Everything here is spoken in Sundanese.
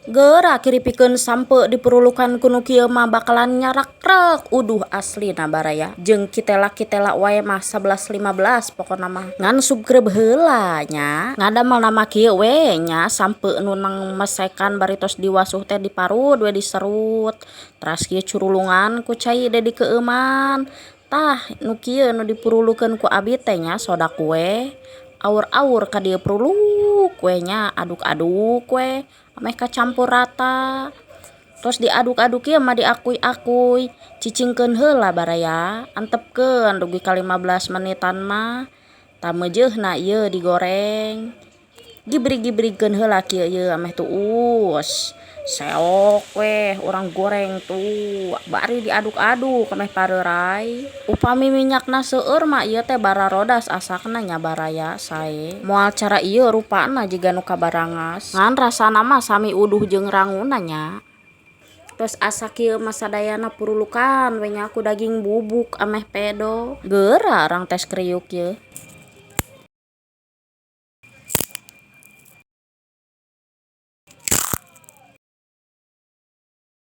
Geura kiripikeun sampe diperlukan kuno kieu mah bakalan nyarak-rek uduh asli na baraya. Jeung kitela-kitela wae mah 11-15 pokona mah. Ngan subscribe heula nya. Ngadamel nama kieu we nya sampe nu nang mesekan bari tos diwasuh teh diparut we diserut. Teras kieu curulungan ku cai dedi keuman. Tah nu kieu nu dipurulukeun ku abi teh nya soda kue. Aur-aur ka dieu pruluk we nya aduk-aduk we. Ameh kacampur rata terus diaduk-aduk ieu mah diakui-akui cicingkeun heula baraya antepkeun dugi ka 15 menitan mah tameujeuhna ieu digoreng gibrig-gibrigkeun heula kieu ieu ameh tuus seok weh urang goreng tuh bari diaduk-aduk ameh pareurai upami minyakna seueur mah ieu teh bara rodas asakna nya baraya sae moal cara ieu rupana jiga nu kabarangas ngan rasana mah sami uduh jeung ranguna nya. Terus asa kieu mah sadayana purulukan we nya ku daging bubuk ameh pedo geura rang tes kriuk ieu.